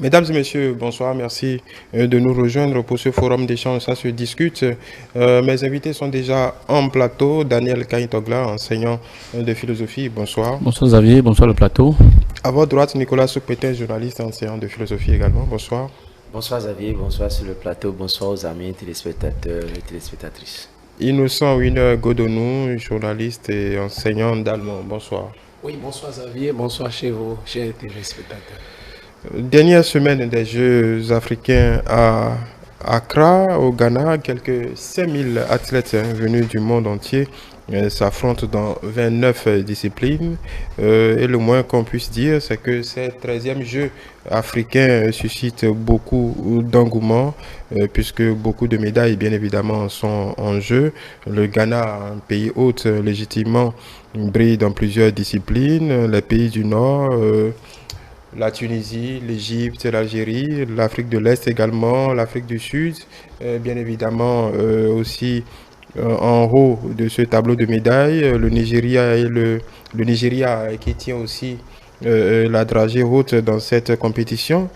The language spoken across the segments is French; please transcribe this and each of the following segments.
Mesdames et messieurs, bonsoir, merci de nous rejoindre pour ce forum d'échange. Ça se discute. Mes invités sont déjà en plateau. Daniel Kaintogla, enseignant de philosophie, bonsoir. Bonsoir Xavier, bonsoir le plateau. À votre droite, Nicolas Soupétin, journaliste et enseignant de philosophie également, bonsoir. Bonsoir Xavier, bonsoir sur le plateau, bonsoir aux amis téléspectateurs et téléspectatrices. Innocent Wiener Godonou, journaliste et enseignant d'allemand, bonsoir. Oui, bonsoir Xavier, bonsoir chez vous, chers téléspectateurs. Dernière semaine des Jeux africains à Accra, au Ghana, quelques 5000 athlètes venus du monde entier s'affrontent dans 29 disciplines. Et le moins qu'on puisse dire, c'est que ces 13e Jeux africains suscitent beaucoup d'engouement, puisque beaucoup de médailles, bien évidemment, sont en jeu. Le Ghana, un pays hôte, légitimement, brille dans plusieurs disciplines. Les pays du Nord... la Tunisie, l'Égypte, l'Algérie, l'Afrique de l'Est également, l'Afrique du Sud, bien évidemment aussi en haut de ce tableau de médailles, le Nigeria et le Nigeria qui tient aussi la dragée haute dans cette compétition.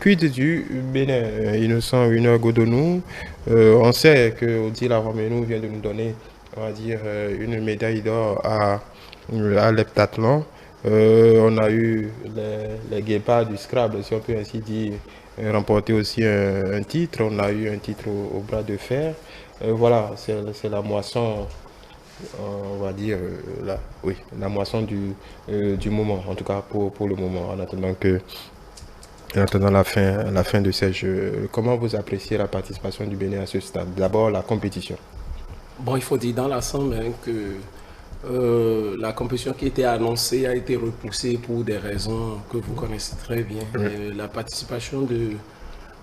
Quid du Bénin, Innocent Wiener Godonou, on sait que Odile Aramenou vient de nous donner, on va dire, une médaille d'or à l'heptathlon. On a eu les guépards du Scrabble, si on peut ainsi dire, remporter aussi un titre. On a eu un titre au bras de fer. Voilà, c'est la moisson, on va dire, la moisson du moment, en tout cas pour le moment, en attendant la fin de ces Jeux. Comment vous appréciez la participation du Bénin à ce stade? D'abord, la compétition. Bon, il faut dire dans l'ensemble que la compétition qui était annoncée a été repoussée pour des raisons que vous connaissez très bien. La participation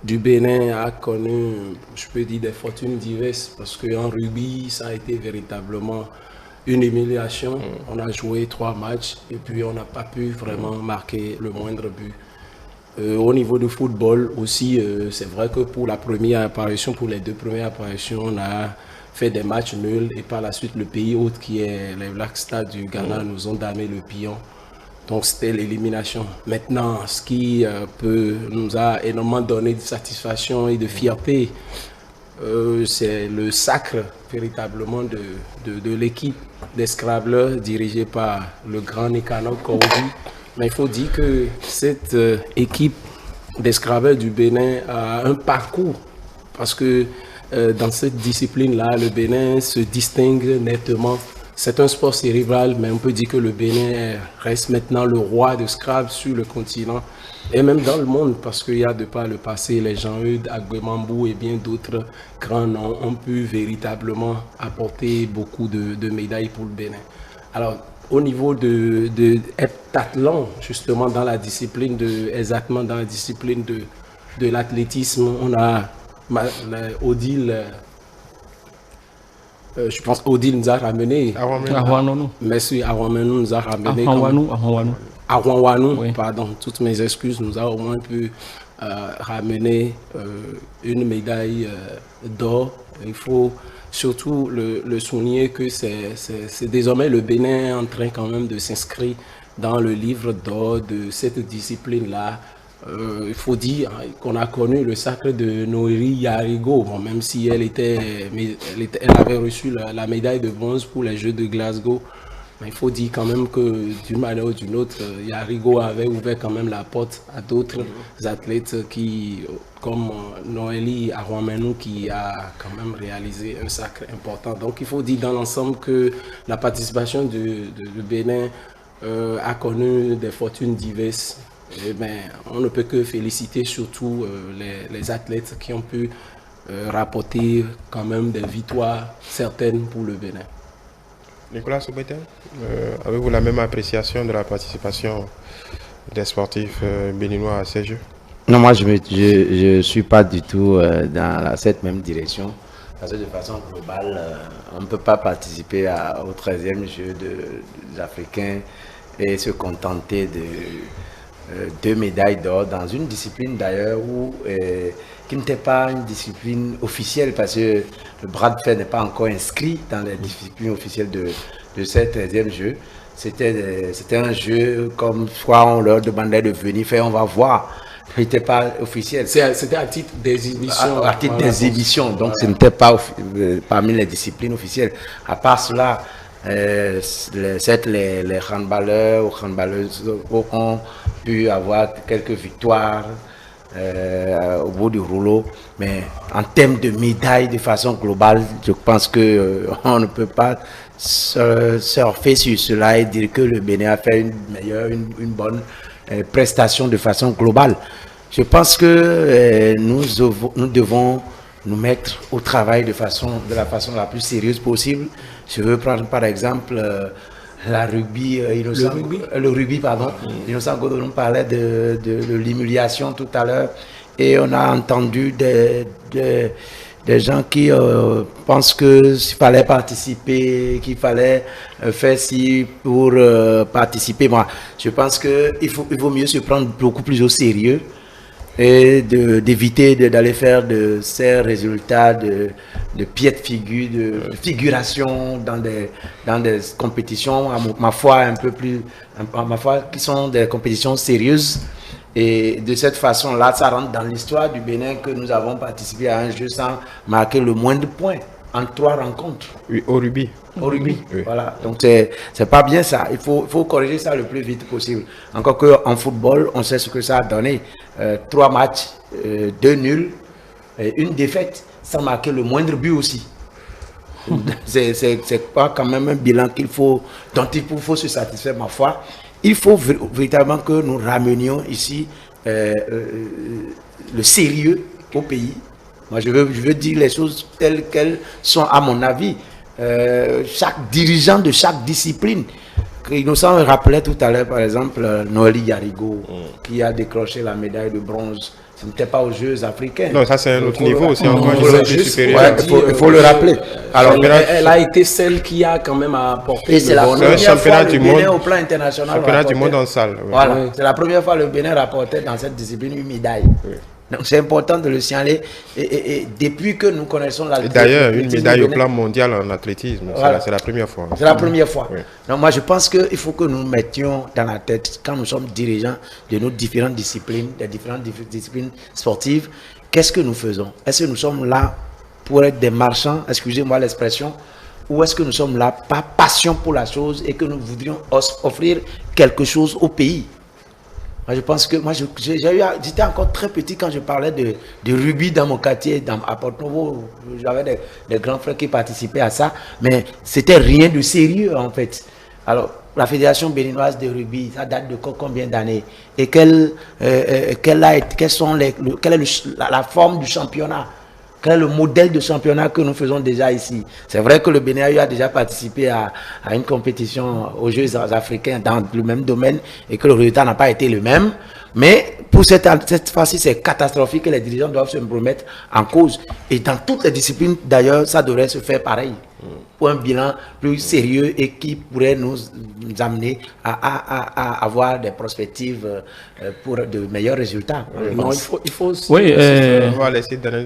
du Bénin a connu, je peux dire, des fortunes diverses parce qu'en rugby, ça a été véritablement une humiliation. On a joué 3 matchs et puis on n'a pas pu vraiment marquer le moindre but. Au niveau du football aussi, c'est vrai que pour la première apparition, pour les 2 premières apparitions, on a fait des matchs nuls et par la suite le pays hôte qui est les Black Stars du Ghana nous ont damé le pion. Donc c'était l'élimination. Maintenant, ce qui nous a énormément donné de satisfaction et de fierté, c'est le sacre véritablement de l'équipe des Scrabblers dirigée par le grand Nicanor Kouroubi. Mais il faut dire que cette équipe des Scrabblers du Bénin a un parcours parce que dans cette discipline-là, le Bénin se distingue nettement. C'est un sport cérébral, mais on peut dire que le Bénin reste maintenant le roi de Scrabble sur le continent et même dans le monde, parce qu'il y a de par le passé, les Jean-Eudes, Agwemambou et bien d'autres grands noms ont pu véritablement apporter beaucoup de médailles pour le Bénin. Alors, au niveau de heptathlon, justement dans la discipline de l'athlétisme, on a Odile, je pense Odile nous a ramené. Merci, Arwamenou nous a ramené. Arwanwanou, oui. Pardon, toutes mes excuses, nous a au moins pu ramener une médaille d'or. Il faut surtout le souligner que c'est désormais le Bénin en train quand même de s'inscrire dans le livre d'or de cette discipline-là. Il faut dire qu'on a connu le sacre de Noéri Yarigo, bon, même si elle avait reçu la médaille de bronze pour les Jeux de Glasgow. Mais il faut dire quand même que d'une manière ou d'une autre, Yarigo avait ouvert quand même la porte à d'autres athlètes comme Noélie Arwamenou qui a quand même réalisé un sacre important. Donc il faut dire dans l'ensemble que la participation du Bénin a connu des fortunes diverses. On ne peut que féliciter surtout les athlètes qui ont pu rapporter quand même des victoires certaines pour le Bénin. Nicolas Soubétin, avez-vous la même appréciation de la participation des sportifs béninois à ces Jeux? Non, moi je ne suis pas du tout dans cette même direction. Parce que de façon globale, on ne peut pas participer au 13e Jeu des Africains et se contenter de 2 médailles d'or dans une discipline d'ailleurs qui n'était pas une discipline officielle parce que le bras de fer n'est pas encore inscrit dans les disciplines officielles de ces 13e Jeux. C'était un jeu comme soit on leur demandait de venir faire, on va voir Il n'était pas officiel. C'était à titre d'exhibition. À titre d'exhibition, donc ce n'était pas parmi les disciplines officielles. À part cela, les handballeurs ou handballeuses ont pu avoir quelques victoires au bout du rouleau, mais en termes de médailles de façon globale, je pense que on ne peut pas surfer sur cela et dire que le Bénin a fait une bonne prestation de façon globale. Je pense que nous devons nous mettre au travail de la façon la plus sérieuse possible. Je veux prendre par exemple le rugby. Innocent Godon nous parlait de l'humiliation tout à l'heure, et on a entendu des gens qui pensent qu'il fallait participer, qu'il fallait faire ci pour participer. Moi, je pense qu'il vaut mieux se prendre beaucoup plus au sérieux et d'éviter d'aller faire de ces résultats de piètre figure, de figuration dans des compétitions, ma foi, qui sont des compétitions sérieuses. Et de cette façon-là, ça rentre dans l'histoire du Bénin que nous avons participé à un jeu sans marquer le moindre point en 3 rencontres. Oui, au rugby. Au rugby, oui. Voilà. Donc c'est pas bien ça. Il faut corriger ça le plus vite possible. Encore qu'en football, on sait ce que ça a donné. 3 matchs, 2 nuls, et 1 défaite, sans marquer le moindre but aussi. C'est pas quand même un bilan dont il faut se satisfaire, ma foi. Il faut véritablement que nous ramenions ici le sérieux au pays. Moi, je veux dire les choses telles qu'elles sont, à mon avis. Chaque dirigeant de chaque discipline. Innocent rappelait tout à l'heure, par exemple, Noélie Yarigo, qui a décroché la médaille de bronze. Ce n'était pas aux Jeux africains. Non, ça c'est un autre niveau, c'est encore un niveau supérieur. Ouais, il faut le rappeler. Alors, elle a été celle qui a quand même apporté. C'est la première fois le Bénin au plan international. Championnat du monde en salle. Oui. Voilà, c'est la première fois le Bénin rapportait dans cette discipline une médaille. Oui. Donc c'est important de le signaler. Et depuis que nous connaissons l'athlétisme. D'ailleurs, une médaille au plan mondial en athlétisme, voilà. C'est la première fois. C'est la première fois. Oui. Donc moi je pense qu'il faut que nous mettions dans la tête, quand nous sommes dirigeants de nos différentes disciplines, des différentes disciplines sportives, qu'est-ce que nous faisons? Est-ce que nous sommes là pour être des marchands, excusez-moi l'expression, ou est-ce que nous sommes là par passion pour la chose et que nous voudrions offrir quelque chose au pays? Moi, je pense que j'étais encore très petit quand je parlais de rugby dans mon quartier, à Porto-Novo. J'avais des grands frères qui participaient à ça, mais c'était rien de sérieux en fait. Alors, la Fédération béninoise de rugby, ça date de combien d'années? Et quelle est la forme du championnat? Quel est le modèle de championnat que nous faisons déjà ici? C'est vrai que le Bénin a déjà participé à une compétition aux Jeux africains dans le même domaine et que le résultat n'a pas été le même. Mais pour cette fois-ci, c'est catastrophique et les dirigeants doivent se remettre en cause. Et dans toutes les disciplines, d'ailleurs, ça devrait se faire pareil. Pour un bilan plus sérieux et qui pourrait nous amener à avoir des perspectives pour de meilleurs résultats. Non, il faut oui,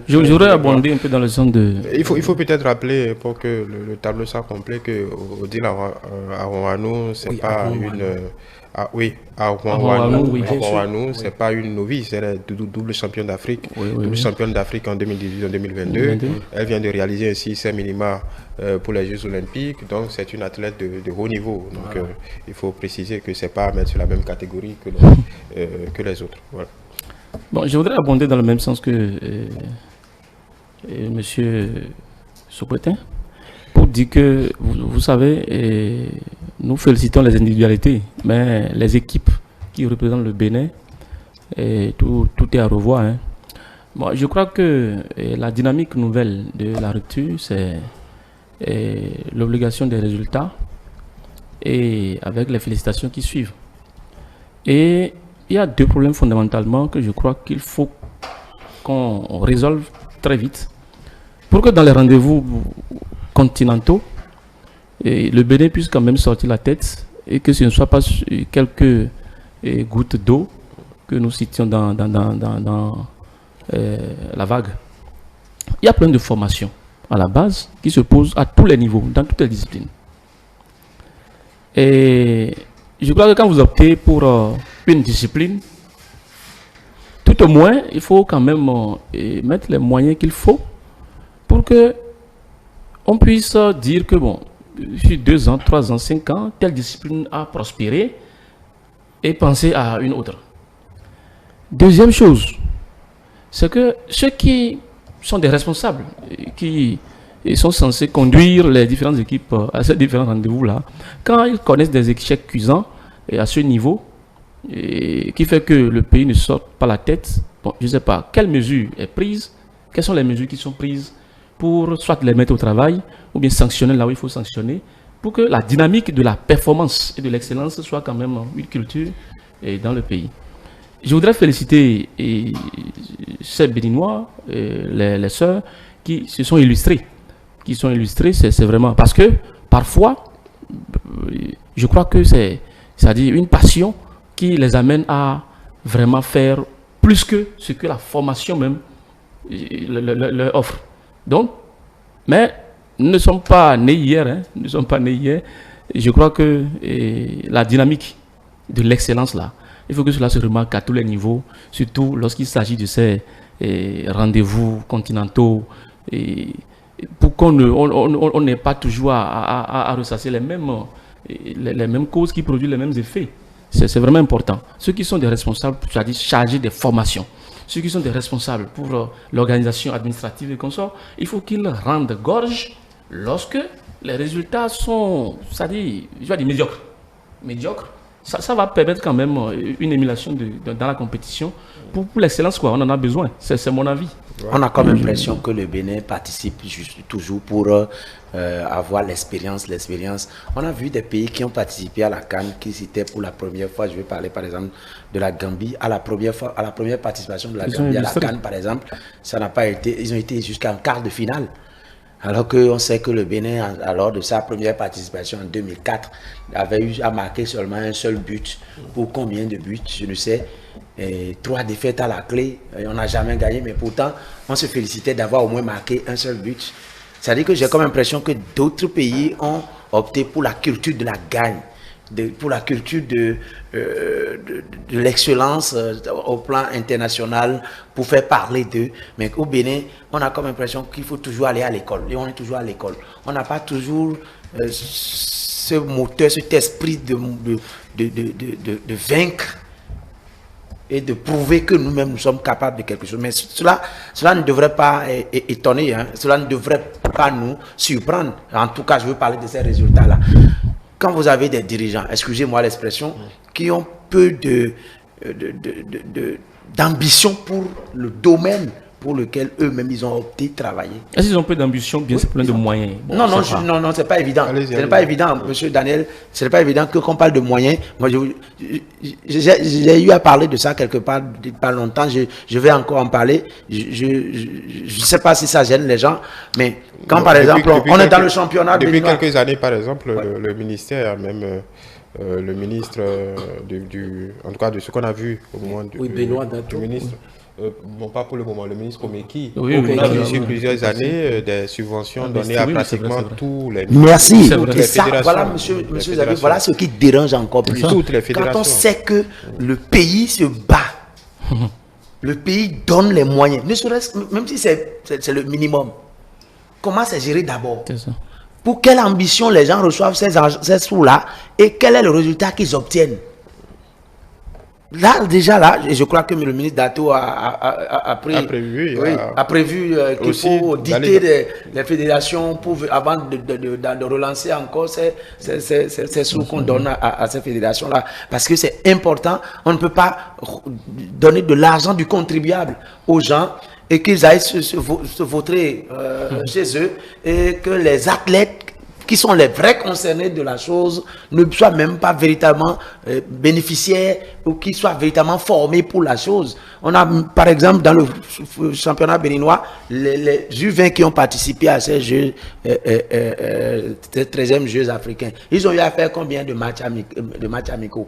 j'aurais abondé un peu dans le sens de... Il faut peut-être rappeler, pour que le tableau soit complet, que Odile Arouanou, c'est pas une... Arouanou, c'est pas une novice, elle est double championne d'Afrique, double championne d'Afrique en 2018 en 2022. Elle vient de réaliser un 6 minima pour les Jeux Olympiques, donc c'est une athlète de haut niveau. Donc il faut préciser que c'est pas à mettre sur la même catégorie que les autres. Voilà. Bon, je voudrais abonder dans le même sens que Monsieur Sopotin, pour dire que, vous savez, nous félicitons les individualités, mais les équipes qui représentent le Bénin, tout est à revoir. Hein. Bon, je crois que la dynamique nouvelle de la rupture, c'est l'obligation des résultats et avec les félicitations qui suivent. Et il y a 2 problèmes fondamentalement que je crois qu'il faut qu'on résolve très vite pour que dans les rendez-vous continentaux, le Bénin puisse quand même sortir la tête et que ce ne soit pas quelques gouttes d'eau que nous citions dans la vague. Il y a plein de formations à la base qui se posent à tous les niveaux, dans toutes les disciplines. Et je crois que quand vous optez pour une discipline, tout tout au moins, il faut quand même mettre les moyens qu'il faut pour que on puisse dire que, bon, sur 2 ans, 3 ans, 5 ans, telle discipline a prospéré et penser à une autre. Deuxième chose, c'est que ceux qui sont des responsables, qui sont censés conduire les différentes équipes à ces différents rendez-vous-là, quand ils connaissent des échecs cuisants et à ce niveau, et qui fait que le pays ne sort pas la tête, bon, je ne sais pas, quelle mesure est prise, quelles sont les mesures qui sont prises pour soit les mettre au travail, ou bien sanctionner là où il faut sanctionner, pour que la dynamique de la performance et de l'excellence soit quand même une culture dans le pays. Je voudrais féliciter ces Béninois, les sœurs, qui se sont illustrés. C'est vraiment... Parce que, parfois, je crois que c'est-à-dire une passion qui les amène à vraiment faire plus que ce que la formation même leur offre. Donc, mais nous ne sommes pas nés hier, hein, nous ne sommes pas nés hier. Je crois que la dynamique de l'excellence là, il faut que cela se remarque à tous les niveaux, surtout lorsqu'il s'agit de ces rendez-vous continentaux, pour qu'on n'ait pas toujours à ressasser les mêmes causes qui produisent les mêmes effets. C'est vraiment important. Ceux qui sont des responsables, c'est-à-dire chargés des formations, ceux qui sont des responsables pour l'organisation administrative et consorts, il faut qu'ils rendent gorge lorsque les résultats sont, c'est-à-dire, je vais dire médiocres. Ça va permettre quand même une émulation dans la compétition pour l'excellence, quoi. On en a besoin, c'est mon avis. On a comme l'impression que le Bénin participe toujours pour avoir l'expérience. On a vu des pays qui ont participé à la CAN, qui c'était pour la première fois. Je vais parler par exemple de la Gambie. À la première participation de la Gambie à la CAN, par exemple, ça n'a pas été. Ils ont été jusqu'en quart de finale. Alors qu'on sait que le Bénin, lors de sa première participation en 2004, avait eu à marquer seulement un seul but. Pour combien de buts, je ne sais. Et 3 défaites à la clé. Et on n'a jamais gagné, mais pourtant, on se félicitait d'avoir au moins marqué un seul but. C'est-à-dire que j'ai comme impression que d'autres pays ont opté pour la culture de la gagne, pour la culture de l'excellence au plan international, pour faire parler d'eux. Mais au Bénin, on a comme impression qu'il faut toujours aller à l'école. Et on est toujours à l'école. On n'a pas toujours ce moteur, cet esprit de vaincre et de prouver que nous-mêmes nous sommes capables de quelque chose. Mais cela ne devrait pas étonner, hein. Cela ne devrait pas nous surprendre. En tout cas, je veux parler de ces résultats-là. Quand vous avez des dirigeants, excusez-moi l'expression, qui ont peu d'ambition pour le domaine pour lequel eux-mêmes ils ont opté de travailler. Est-ce qu'ils ont peu d'ambition, bien c'est plein de moyens? Bon, non, c'est pas évident. Ce n'est pas évident, monsieur Daniel. Ce n'est pas évident qu'on parle de moyens. Moi, j'ai eu à parler de ça quelque part, pas longtemps. Je vais encore en parler. Je ne sais pas si ça gêne les gens, mais quand par exemple, on est dans le championnat. Depuis quelques années, par exemple, le ministère, même le ministre en tout cas de ce qu'on a vu au moment du ministre. Bon, pas pour le moment, le ministre Komeki, on a vu sur plusieurs années des subventions données à pratiquement tous les Merci. Et ça, voilà, monsieur Zabi, voilà ce qui dérange encore plus. Toutes les fédérations. Quand on sait que le pays se bat, le pays donne les moyens, ne serait-ce, même si c'est le minimum, comment c'est géré d'abord? Pour quelle ambition les gens reçoivent ces sous-là et quel est le résultat qu'ils obtiennent? Là, déjà là, je crois que le ministre Dato a prévu qu'il faut dicter les fédérations avant de relancer encore ces sous qu'on donne à ces fédérations-là. Parce que c'est important, on ne peut pas donner de l'argent du contribuable aux gens et qu'ils aillent se vautrer chez eux et que les athlètes qui sont les vrais concernés de la chose, ne soient même pas véritablement bénéficiaires ou qui soient véritablement formés pour la chose. On a, par exemple, dans le championnat béninois, les U20 qui ont participé à ces jeux, 13e Jeux africains, ils ont eu à faire combien de matchs amicaux?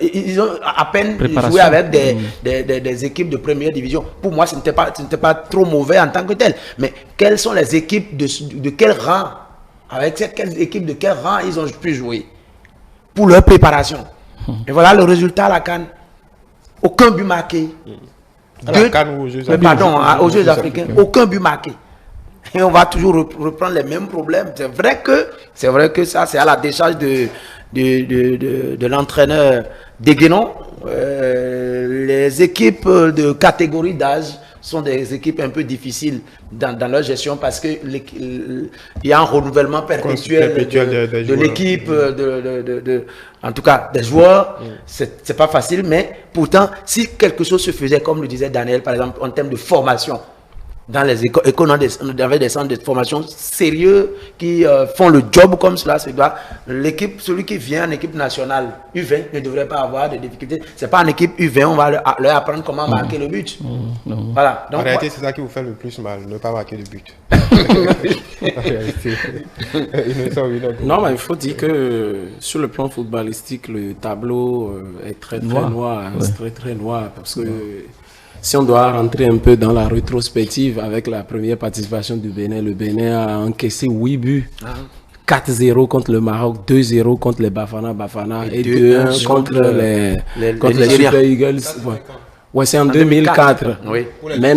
Ils ont à peine joué avec des équipes de première division. Pour moi, ce n'était pas trop mauvais en tant que tel. Mais quelles sont les équipes de quel rang? Avec cette équipe de quel rang ils ont pu jouer pour leur préparation. Et voilà le résultat à la CAN. Aucun but marqué. Aux Jeux africains, aucun but marqué. Et on va toujours reprendre les mêmes problèmes. C'est vrai que ça, c'est à la décharge de l'entraîneur Deguenon. Les équipes de catégorie d'âge sont des équipes un peu difficiles dans leur gestion parce que il y a un renouvellement perpétuel de l'équipe, en tout cas des joueurs. C'est pas facile, mais pourtant, si quelque chose se faisait, comme le disait Daniel, par exemple, en termes de formation, dans les écoles, on avait des centres de formation sérieux qui font le job comme cela se doit. Celui qui vient en équipe nationale U20 ne devrait pas avoir de difficultés. C'est pas en équipe U20, on va leur apprendre comment marquer le but. Voilà. Donc, en réalité, c'est ça qui vous fait le plus mal, ne pas marquer de but. Non, mais il faut dire que sur le plan footballistique, le tableau est très noir. C'est très noir parce que si on doit rentrer un peu dans la rétrospective avec la première participation du Bénin, le Bénin a encaissé 8 buts. 4-0 contre le Maroc, 2-0 contre les Bafana et 2-1 contre les Super Eagles. Ouais, c'est en 2004. Oui. Mais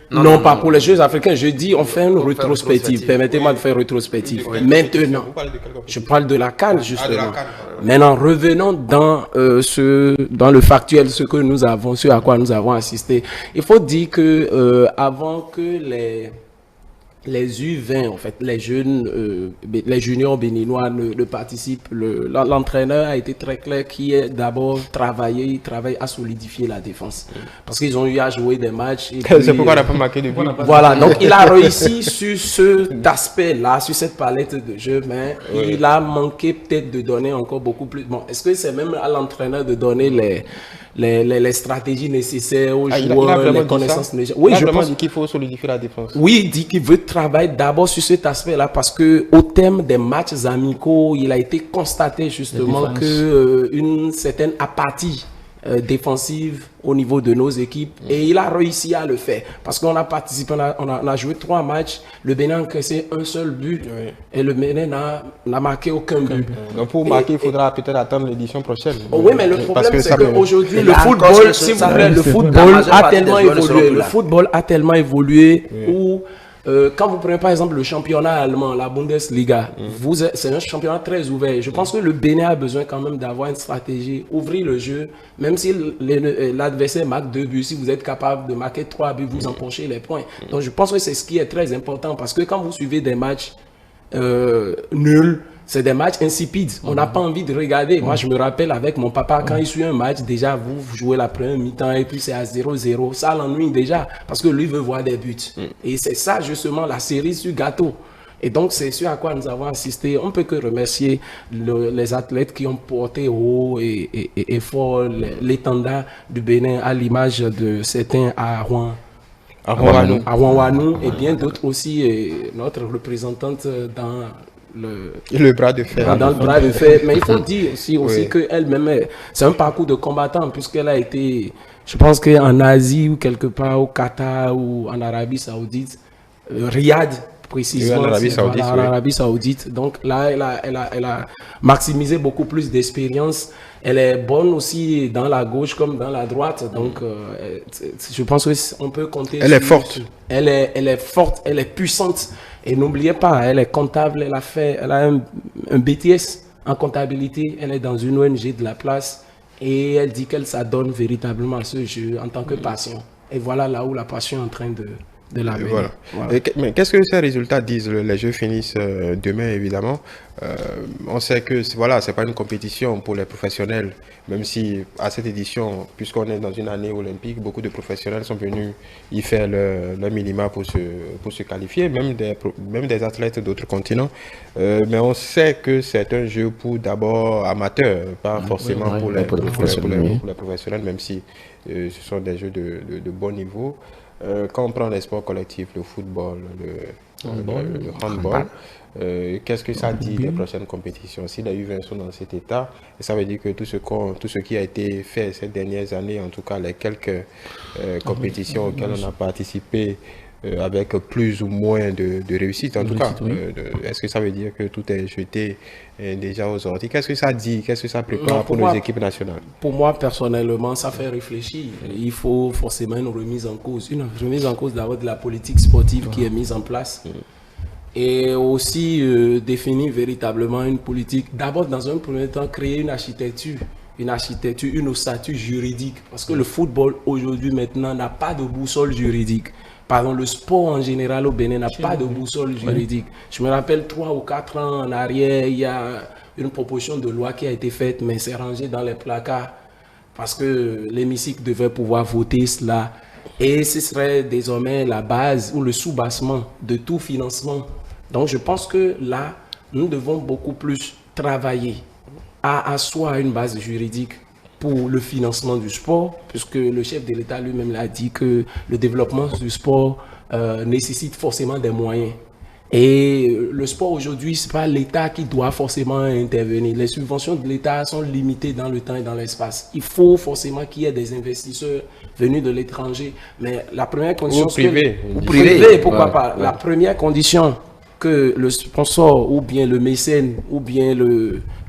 non, pas pour les Jeux africains. Je dis, on fait une rétrospective. Permettez-moi de faire une rétrospective. Maintenant, je parle de la CAN, justement. Maintenant, revenons dans le factuel, ce à quoi nous avons assisté. Il faut dire que avant que les U20, en fait, les juniors béninois ne participent. L'entraîneur a été très clair qui est d'abord travaillé à solidifier la défense. Parce qu'ils ont eu à jouer des matchs. C'est pourquoi on n'a pas marqué de but. Voilà, donc il a réussi sur cet aspect-là, sur cette palette de jeu, mais il a manqué peut-être de donner encore beaucoup plus. Bon, est-ce que c'est même à l'entraîneur de donner les stratégies nécessaires aux joueurs, les connaissances nécessaires? Oui, je pense qu'il faut solidifier la défense. Oui, il dit qu'il veut travailler d'abord sur cet aspect-là parce que au thème des matchs amicaux, il a été constaté justement qu'une certaine apathie défensive au niveau de nos équipes et il a réussi à le faire parce qu'on a participé, on a joué 3 matchs, le Bénin a encaissé un seul but et le Bénin n'a marqué aucun but. Donc pour marquer, il faudra peut-être attendre l'édition prochaine. Oui, mais le problème c'est qu'aujourd'hui le football, s'il vous plaît, le football a tellement évolué. Le football a tellement évolué où quand vous prenez par exemple le championnat allemand, la Bundesliga, c'est un championnat très ouvert. Je pense que le Bénin a besoin quand même d'avoir une stratégie, ouvrir le jeu, même si l'adversaire marque 2 buts, si vous êtes capable de marquer 3 buts, vous emponchez les points. Donc je pense que c'est ce qui est très important parce que quand vous suivez des matchs nuls, c'est des matchs insipides. On n'a pas envie de regarder. Moi, je me rappelle avec mon papa, quand il suit un match, déjà, vous jouez la première mi-temps et puis c'est à 0-0. Ça l'ennuie déjà parce que lui veut voir des buts. Et c'est ça, justement, la cerise sur gâteau. Et donc, c'est ce à quoi nous avons assisté. On ne peut que remercier les athlètes qui ont porté haut et fort l'étendard du Bénin à l'image de certains à Rouen. À Rouen et bien d'autres aussi. Et notre représentante dans le bras de fer. Dans le bras de fer. Mais il faut dire aussi qu'elle-même, c'est un parcours de combattant puisqu'elle a été, je pense qu'en Asie ou quelque part au Qatar ou en Arabie Saoudite, Riyad précisément, en Arabie Saoudite. Donc là, elle a maximisé beaucoup plus d'expérience. Elle est bonne aussi dans la gauche comme dans la droite. Donc je pense qu'on peut compter. Elle est forte. Elle est forte, elle est puissante. Et n'oubliez pas, elle est comptable, elle a un BTS en comptabilité, elle est dans une ONG de la place et elle dit qu'elle s'adonne véritablement à ce jeu en tant que passion. Et voilà là où la passion est en train de la mener. Voilà. Mais qu'est-ce que ces résultats disent? Les Jeux finissent demain, évidemment. On sait que c'est pas une compétition pour les professionnels, même si à cette édition, puisqu'on est dans une année olympique, beaucoup de professionnels sont venus y faire le minima pour se qualifier, même des athlètes d'autres continents. Mais on sait que c'est un jeu pour d'abord amateurs, pas forcément pour les professionnels, même si ce sont des jeux de bon niveau. Quand on prend les sports collectifs, le football, le handball, qu'est-ce que ça dit des prochaines compétitions? Si les U20 sont dans cet état, ça veut dire que tout ce qui a été fait ces dernières années, en tout cas les quelques compétitions auxquelles on a participé, avec plus ou moins de réussite, en tout cas. Oui. Est-ce que ça veut dire que tout est jeté déjà aux orties? Qu'est-ce que ça dit? Qu'est-ce que ça prépare Non, pour nos équipes nationales? Pour moi, personnellement, ça fait réfléchir. Il faut forcément une remise en cause. Une remise en cause d'abord de la politique sportive qui est mise en place. Et aussi définir véritablement une politique. D'abord, dans un premier temps, créer une architecture, une ossature juridique. Parce que le football, aujourd'hui, maintenant, n'a pas de boussole juridique. Pardon, le sport en général au Bénin n'a pas de boussole juridique. Je me rappelle 3 ou 4 ans en arrière, il y a une proposition de loi qui a été faite, mais c'est rangé dans les placards parce que l'hémicycle devait pouvoir voter cela. Et ce serait désormais la base ou le sous-bassement de tout financement. Donc je pense que là, nous devons beaucoup plus travailler à asseoir une base juridique pour le financement du sport, puisque le chef de l'État lui-même l'a dit que le développement du sport nécessite forcément des moyens. Et le sport aujourd'hui, ce n'est pas l'État qui doit forcément intervenir. Les subventions de l'État sont limitées dans le temps et dans l'espace. Il faut forcément qu'il y ait des investisseurs venus de l'étranger. Mais la première condition... Ou privé. Pourquoi pas. La première condition que le sponsor ou bien le mécène ou bien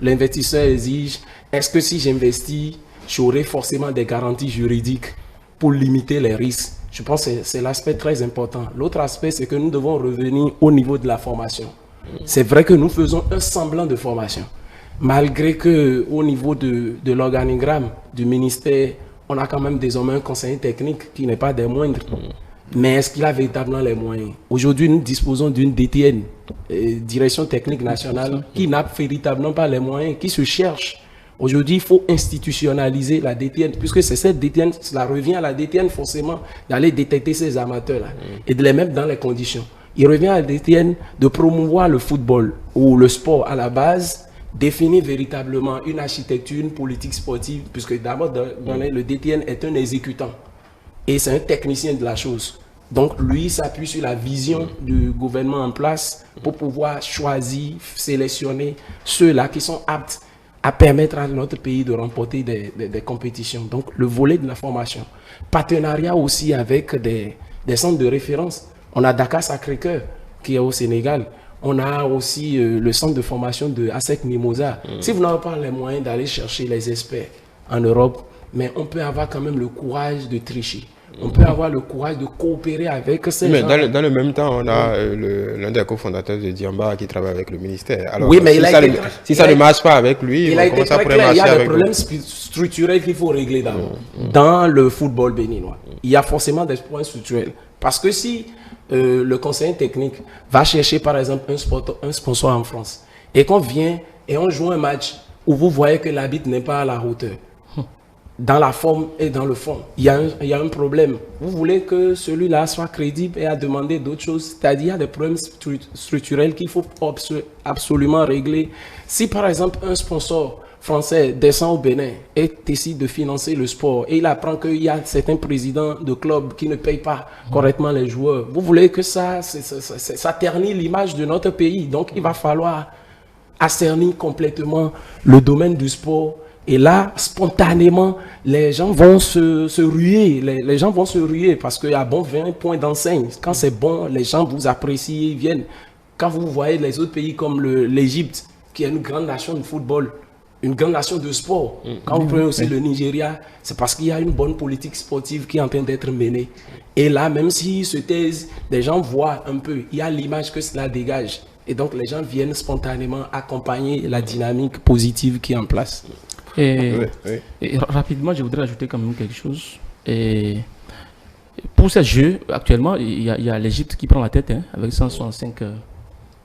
l'investisseur exige, est-ce que si j'investis, j'aurai forcément des garanties juridiques pour limiter les risques? Je pense que c'est l'aspect très important. L'autre aspect, c'est que nous devons revenir au niveau de la formation. C'est vrai que nous faisons un semblant de formation. Malgré qu'au niveau de l'organigramme du ministère, on a quand même désormais un conseiller technique qui n'est pas des moindres. Mais est-ce qu'il a véritablement les moyens? Aujourd'hui, nous disposons d'une DTN, Direction Technique Nationale, qui n'a véritablement pas les moyens, qui se cherche. Aujourd'hui, il faut institutionnaliser la DTN, puisque c'est cette DTN, cela revient à la DTN forcément d'aller détecter ces amateurs-là et de les mettre dans les conditions. Il revient à la DTN de promouvoir le football ou le sport à la base, définir véritablement une architecture, une politique sportive, puisque d'abord, le DTN est un exécutant et c'est un technicien de la chose. Donc, lui s'appuie sur la vision du gouvernement en place pour pouvoir choisir, sélectionner ceux-là qui sont aptes à permettre à notre pays de remporter des compétitions. Donc, le volet de la formation. Partenariat aussi avec des centres de référence. On a Dakar Sacré-Cœur, qui est au Sénégal. On a aussi le centre de formation de ASEC Mimosa. Si vous n'avez pas les moyens d'aller chercher les experts en Europe, mais on peut avoir quand même le courage de tricher. On peut avoir le courage de coopérer avec ces gens. Mais dans le même temps, on a l'un des cofondateurs de Diamba qui travaille avec le ministère. Alors, oui, mais si ça ne marche pas avec lui, comment ça pourrait marcher avec lui? Il y a des problèmes structurels qu'il faut régler dans le football béninois. Il y a forcément des points structurels. Parce que si le conseiller technique va chercher, par exemple, un sponsor en France, et qu'on vient et on joue un match où vous voyez que l'arbitre n'est pas à la hauteur, dans la forme et dans le fond, il y a un problème. Vous voulez que celui-là soit crédible et à demander d'autres choses. C'est-à-dire qu'il y a des problèmes structurels qu'il faut absolument régler. Si par exemple un sponsor français descend au Bénin et décide de financer le sport et il apprend qu'il y a certains présidents de clubs qui ne payent pas correctement les joueurs, vous voulez que ça ternit l'image de notre pays. Donc il va falloir assainir complètement le domaine du sport. Et là, spontanément, les gens vont se ruer. Les gens vont se ruer parce qu'il y a bon 20 points d'enseigne. Quand c'est bon, les gens vous apprécient, ils viennent. Quand vous voyez les autres pays comme l'Égypte, qui est une grande nation de football, une grande nation de sport. Quand vous prenez aussi le Nigeria, c'est parce qu'il y a une bonne politique sportive qui est en train d'être menée. Et là, même s'ils se taisent, les gens voient un peu, il y a l'image que cela dégage. Et donc, les gens viennent spontanément accompagner la dynamique positive qui est en place. Et rapidement, je voudrais ajouter quand même quelque chose. Et pour ces Jeux, actuellement, il y a l'Égypte qui prend la tête avec 165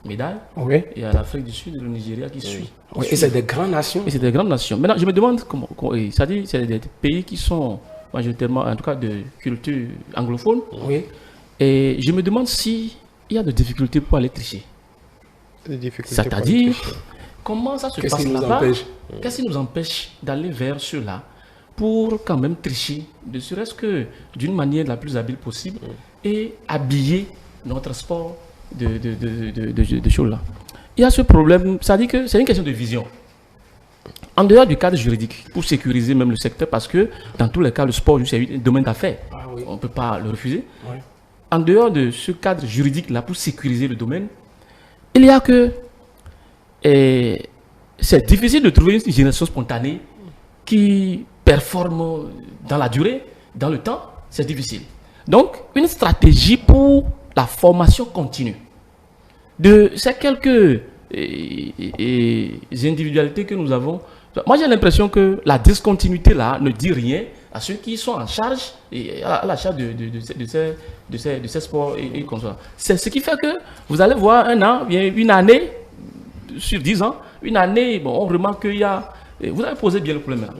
médailles. Oui. Il y a l'Afrique du Sud et le Nigeria qui suit. Oui, et c'est des grandes nations. Et c'est des grandes nations. Maintenant, je me demande comment. C'est-à-dire, c'est des pays qui sont majoritairement, en tout cas, de culture anglophone. Oui. Et je me demande s'il y a des difficultés pour aller tricher. C'est-à-dire, comment ça se passe là-bas? Qu'est-ce qui nous empêche d'aller vers ceux-là pour quand même tricher, ne serait-ce que d'une manière la plus habile possible et habiller notre sport de choses-là? Il y a ce problème, ça dit que c'est une question de vision. En dehors du cadre juridique, pour sécuriser même le secteur, parce que dans tous les cas, le sport, c'est un domaine d'affaires. On ne peut pas le refuser. en dehors de ce cadre juridique-là pour sécuriser le domaine, il y a que c'est difficile de trouver une génération spontanée qui performe dans la durée, dans le temps, c'est difficile. Donc, une stratégie pour la formation continue de ces quelques individualités que nous avons. Moi, j'ai l'impression que la discontinuité là ne dit rien à ceux qui sont en charge et à la charge de ces sports et comme ça. C'est ce qui fait que vous allez voir un an, bien une année sur 10 ans, une année, bon, on remarque qu'il y a. Vous avez posé bien le problème là.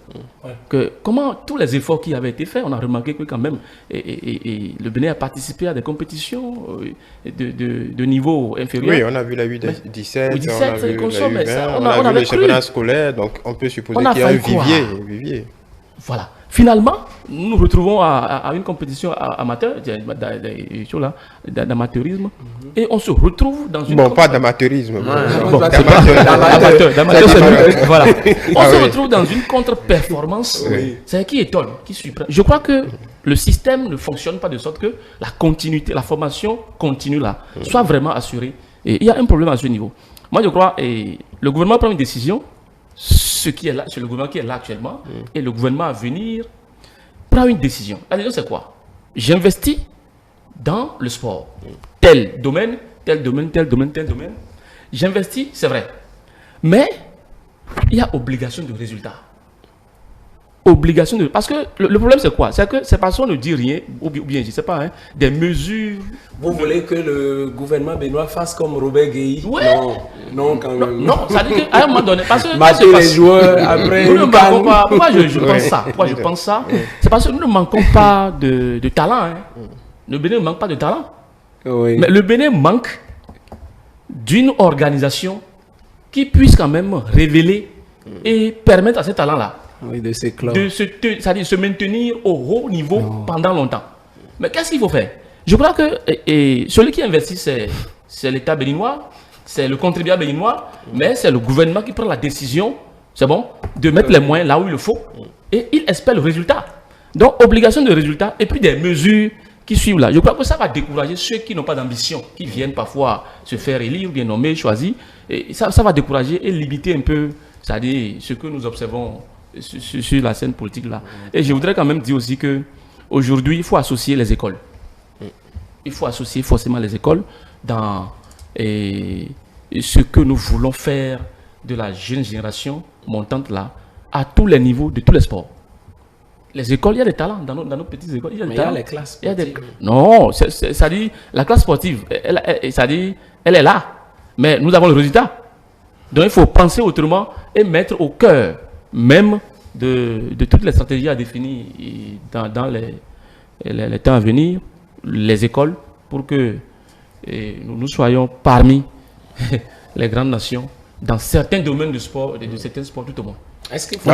Ouais. Que comment tous les efforts qui avaient été faits, on a remarqué que quand même le Bénin a participé à des compétitions de niveau inférieur. Oui, on a vu la U17, U17 on a vu la U20, on a vu les championnats scolaires, donc on peut supposer qu'il y a un vivier. Voilà. Finalement, nous nous retrouvons à une compétition amateur, d'amateurisme, et on se retrouve dans une... Bon, pas d'amateurisme. D'amateur, voilà. On se retrouve dans une contre-performance, c'est qui étonne, qui surprend. Je crois que le système ne fonctionne pas de sorte que la continuité, la formation continue là, soit vraiment assurée. Et il y a un problème à ce niveau. Moi, je crois, le gouvernement prend une décision, ce qui est là, c'est le gouvernement qui est là actuellement, et le gouvernement à venir prend une décision. La décision, c'est quoi? J'investis dans le sport. Tel domaine, tel domaine, tel domaine, tel domaine. J'investis, c'est vrai. Mais il y a obligation de résultat. Obligation de... Parce que le problème, c'est quoi? C'est que ces personnes ne disent rien, ou bien, je ne sais pas, hein, des mesures... Vous voulez que le gouvernement béninois fasse comme Robert Gueye? Ouais. Non, quand même. Non, ça veut dire qu'à un moment donné... Parce que mater les joueurs après... Nous ne manquons pas... Pourquoi je pense ça? Pourquoi je pense ça? C'est parce que nous ne manquons pas de talent. Hein. Le Bénin ne manque pas de talent. Oui. Mais le Bénin manque d'une organisation qui puisse quand même révéler et permettre à ces talents-là de s'éclore, c'est-à-dire se maintenir au haut niveau pendant longtemps. Mais qu'est-ce qu'il faut faire? Je crois que celui qui investit, c'est l'État béninois, c'est le contribuable béninois, mais c'est le gouvernement qui prend la décision, c'est bon, de mettre les moyens là où il le faut, et il espère le résultat. Donc, obligation de résultat, et puis des mesures qui suivent là. Je crois que ça va décourager ceux qui n'ont pas d'ambition, qui viennent parfois se faire élire, ou bien nommer, choisir, et ça va décourager et limiter un peu, c'est-à-dire ce que nous observons sur la scène politique là. Et je voudrais quand même dire aussi que aujourd'hui, il faut associer les écoles. Il faut associer forcément les écoles dans ce que nous voulons faire de la jeune génération montante là, à tous les niveaux de tous les sports. Les écoles, il y a des talents dans nos petites écoles. Il y a des talents. Il y a les classes sportives. Non, ça dit, la classe sportive, ça dit, elle est là. Mais nous avons le résultat. Donc il faut penser autrement et mettre au cœur même de toutes les stratégies à définir dans les temps à venir, les écoles, pour que nous soyons parmi les grandes nations dans certains domaines de sport, de certains sports tout au monde. Est-ce qu'il faut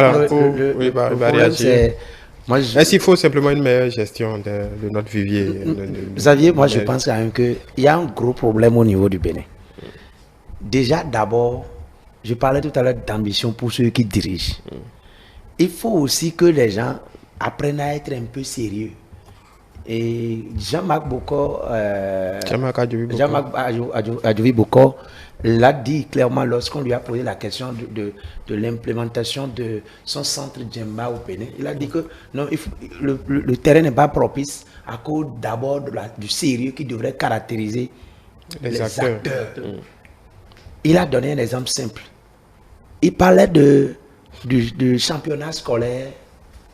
Est-ce qu'il faut simplement une meilleure gestion de notre vivier? Xavier, moi je pense quand même qu'il y a un gros problème au niveau du Bénin. Déjà, d'abord, je parlais tout à l'heure d'ambition pour ceux qui dirigent. Il faut aussi que les gens apprennent à être un peu sérieux. Et Jean-Marc Adjovi Bokor l'a dit clairement lorsqu'on lui a posé la question de l'implémentation de son centre Djemba au Bénin. Il a dit que non, le terrain n'est pas propice à cause d'abord du sérieux qui devrait caractériser les acteurs. Il a donné un exemple simple. Il parlait du championnat scolaire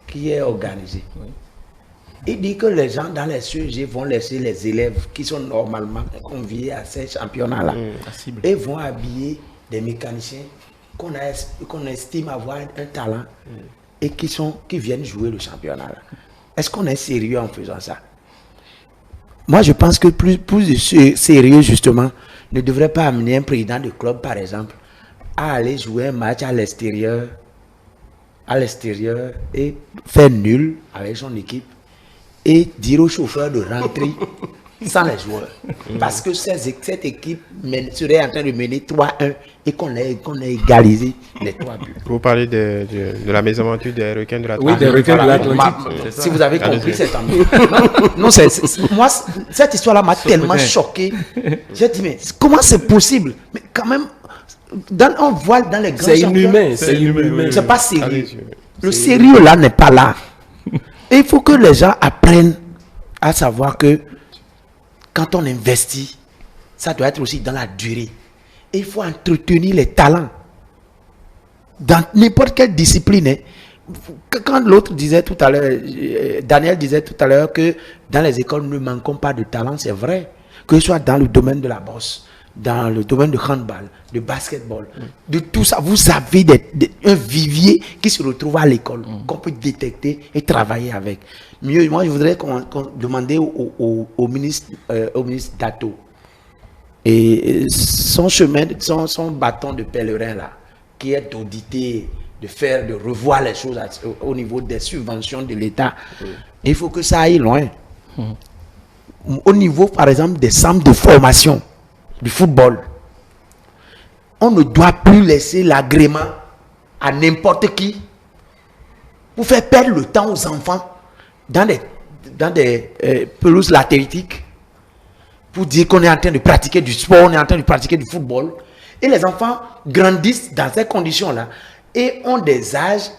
qui est organisé. Oui. Il dit que les gens dans les CEG vont laisser les élèves qui sont normalement conviés à ces championnats-là et vont habiller des mécaniciens qu'on estime avoir un talent et qui viennent jouer le championnat-là. Est-ce qu'on est sérieux en faisant ça? Moi, je pense que plus de sérieux, justement, ne devrait pas amener un président de club, par exemple, à aller jouer un match à l'extérieur et faire nul avec son équipe et dire au chauffeur de rentrer sans les joueurs. Parce que cette équipe serait en train de mener 3-1 et qu'on ait égalisé les 3 buts. Vous parlez de la mésaventure des requins de l'Atlantique. Oui, des requins de l'Atlantique. Si vous avez compris, c'est tant mieux. Non, moi, cette histoire-là m'a tellement choqué. J'ai dit, mais comment c'est possible? Mais quand même, on voit dans les grands championnats. C'est inhumain. C'est pas sérieux. Le sérieux là n'est pas là. Et il faut que les gens apprennent à savoir que quand on investit, ça doit être aussi dans la durée. Et il faut entretenir les talents. Dans n'importe quelle discipline. Hein. Quand l'autre disait tout à l'heure, Daniel disait tout à l'heure que dans les écoles, nous ne manquons pas de talent, c'est vrai. Que ce soit dans le domaine de la boxe, dans le domaine de handball, de basketball, de tout ça, vous avez un vivier qui se retrouve à l'école, qu'on peut détecter et travailler avec. Mieux, moi, je voudrais qu'on demander au ministre Dato, et son chemin, son bâton de pèlerin là, qui est d'auditer, de revoir les choses au niveau des subventions de l'État. Il faut que ça aille loin. Au niveau, par exemple, des centres de formation du football, on ne doit plus laisser l'agrément à n'importe qui pour faire perdre le temps aux enfants dans des pelouses latéritiques pour dire qu'on est en train de pratiquer du sport, on est en train de pratiquer du football. Et les enfants grandissent dans ces conditions-là et ont des âges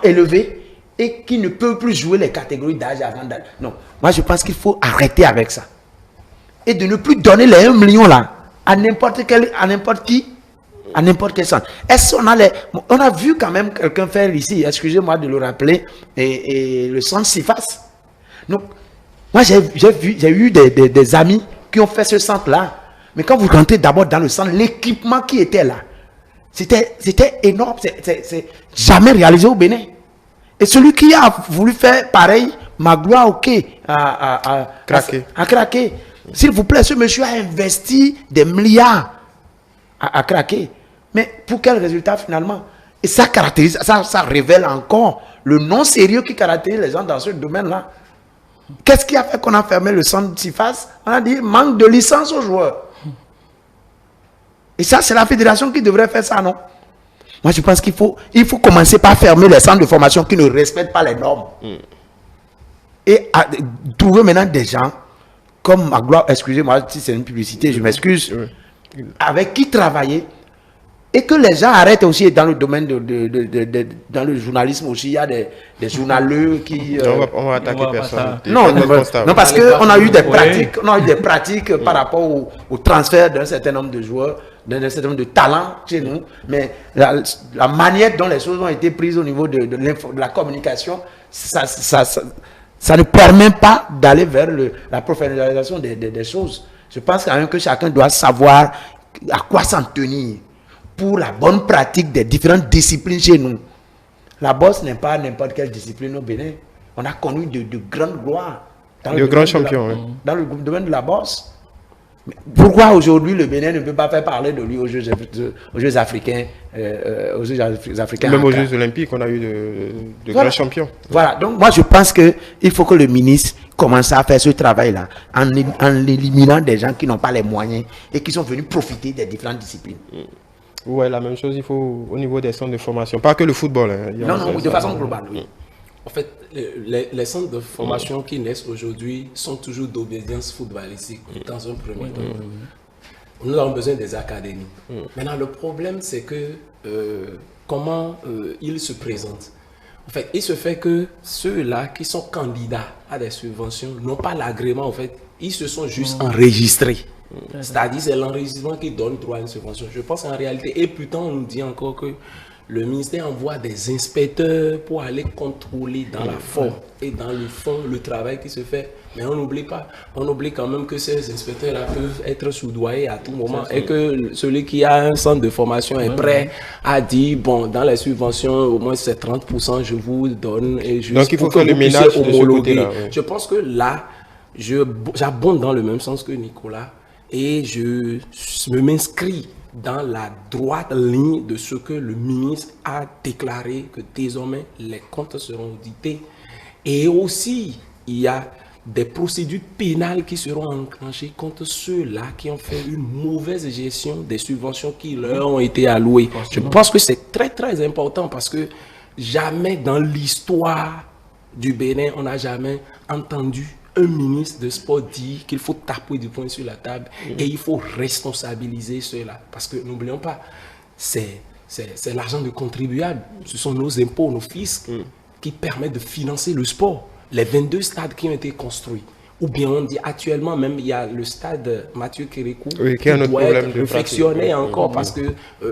élevés et qui ne peuvent plus jouer les catégories d'âge avant d'âge. Non, moi je pense qu'il faut arrêter avec ça. Et de ne plus donner les 1 million là à n'importe qui, à n'importe quel centre. Est-ce on a vu quand même quelqu'un faire ici, excusez-moi de le rappeler, et le centre CIFAS. Donc, moi j'ai eu des amis qui ont fait ce centre-là. Mais quand vous rentrez d'abord dans le centre, l'équipement qui était là, c'était énorme, c'est jamais réalisé au Bénin. Et celui qui a voulu faire pareil, Magloire, ok, a craqué. S'il vous plaît, ce monsieur a investi des milliards à craquer. Mais pour quel résultat finalement? Et ça caractérise, ça révèle encore le non-sérieux qui caractérise les gens dans ce domaine-là. Qu'est-ce qui a fait qu'on a fermé le centre CIFAS? On a dit manque de licence aux joueurs. Et ça, c'est la fédération qui devrait faire ça, non? Moi, je pense qu'il faut commencer par fermer les centres de formation qui ne respectent pas les normes. Et trouver maintenant des gens comme Magloire, excusez-moi si c'est une publicité, je m'excuse, avec qui travailler. Et que les gens arrêtent aussi dans le domaine dans le journalisme aussi, il y a des journaleux qui... On va attaquer personne. Non, parce qu'on a eu des pratiques par rapport au transfert d'un certain nombre de joueurs, d'un certain nombre de talents chez nous, mais la manière dont les choses ont été prises au niveau de la communication, ça ne permet pas d'aller vers la professionnalisation des choses. Je pense quand même que chacun doit savoir à quoi s'en tenir pour la bonne pratique des différentes disciplines chez nous. La boxe n'est pas n'importe quelle discipline au Bénin. On a connu de grandes gloires. De grands champions. Dans le domaine de la boxe. Mais pourquoi aujourd'hui le Bénin ne peut pas faire parler de lui aux Jeux africains, Même aux Jeux olympiques, on a eu de grands champions. Voilà, donc moi je pense qu'il faut que le ministre commence à faire ce travail-là en éliminant des gens qui n'ont pas les moyens et qui sont venus profiter des différentes disciplines. Oui, la même chose, il faut au niveau des centres de formation, pas que le football. Hein. Non, de façon globale, oui. En fait, les centres de formation qui naissent aujourd'hui sont toujours d'obédience footballistique dans un premier temps. Nous avons besoin des académies. Maintenant, le problème, c'est que comment ils se présentent. En fait, il se fait que ceux-là qui sont candidats à des subventions n'ont pas l'agrément. En fait, ils se sont juste enregistrés. C'est-à-dire, c'est l'enregistrement qui donne droit à une subvention. Je pense en réalité, et pourtant, on nous dit encore que le ministère envoie des inspecteurs pour aller contrôler dans la forme et dans le fond le travail qui se fait. Mais on n'oublie pas, on oublie quand même que ces inspecteurs-là peuvent être soudoyés à tout moment et que celui qui a un centre de formation est prêt à dire, bon, dans les subventions, au moins c'est 30%, je vous donne. Et juste donc il faut faire le ménage de ce côté-là. Je pense que là, j'abonde dans le même sens que Nicolas et je m'inscris dans la droite ligne de ce que le ministre a déclaré, que désormais les comptes seront audités. Et aussi, il y a des procédures pénales qui seront enclenchées contre ceux-là qui ont fait une mauvaise gestion des subventions qui leur ont été allouées. Je pense que c'est très très important parce que jamais dans l'histoire du Bénin, on n'a jamais entendu un ministre de sport dire qu'il faut taper du poing sur la table et il faut responsabiliser ceux-là. Parce que n'oublions pas, c'est l'argent de contribuables, ce sont nos impôts, nos fiscs qui permettent de financer le sport. Les 22 stades qui ont été construits. Ou bien on dit actuellement même il y a le stade Mathieu Kérékou qui doit être réfectionné encore parce que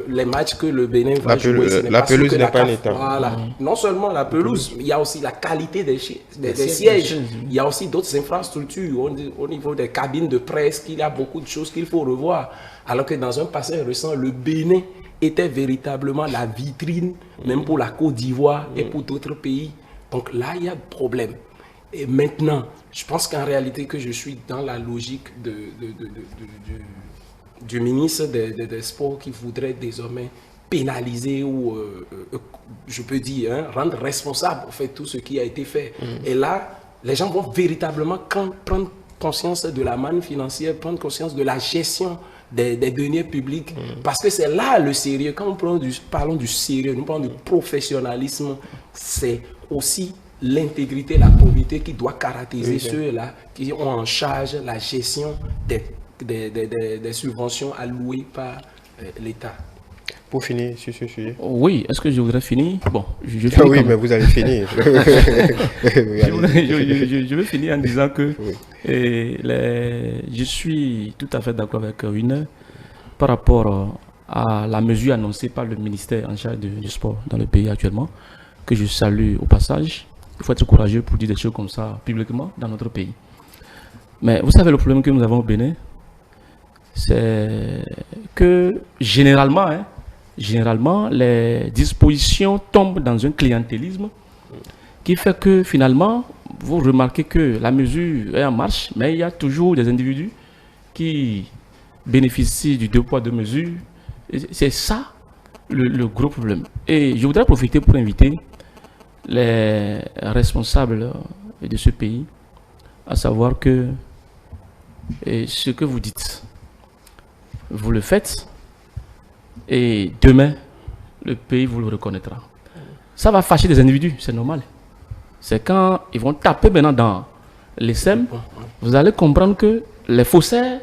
les matchs que le Bénin va jouer, la pelouse n'est pas en état. Voilà. Non seulement la pelouse, il y a aussi la qualité des sièges. Il y a aussi d'autres infrastructures au niveau des cabines de presse qu'il y a beaucoup de choses qu'il faut revoir. Alors que dans un passé récent, le Bénin était véritablement la vitrine même pour la Côte d'Ivoire et pour d'autres pays. Donc là, il y a de problèmes. Et maintenant, je pense qu'en réalité que je suis dans la logique du ministre des Sports qui voudrait désormais pénaliser ou, je peux dire, rendre responsable en fait tout ce qui a été fait. Et là, les gens vont véritablement prendre conscience de la manne financière, prendre conscience de la gestion des deniers publics. Parce que c'est là le sérieux. Quand on parlons du sérieux, nous parlons du professionnalisme, c'est aussi l'intégrité, la probité qui doit caractériser ceux-là qui ont en charge la gestion des subventions allouées par l'État. Pour finir sur ce sujet. Oui, est-ce que je voudrais finir? Bon, je finis oui, mais vous allez finir. Je vais finir en disant que je suis tout à fait d'accord avec Winer par rapport à la mesure annoncée par le ministère en charge du sport dans le pays actuellement, que je salue au passage. Il faut être courageux pour dire des choses comme ça publiquement dans notre pays. Mais vous savez le problème que nous avons au Bénin, c'est que généralement, les dispositions tombent dans un clientélisme qui fait que finalement, vous remarquez que la mesure est en marche, mais il y a toujours des individus qui bénéficient du 2 poids 2 mesures. C'est ça le gros problème. Et je voudrais profiter pour inviter les responsables de ce pays à savoir que ce que vous dites, vous le faites et demain, le pays vous le reconnaîtra. Ça va fâcher des individus, c'est normal. C'est quand ils vont taper maintenant dans les SEM, vous allez comprendre que les faussaires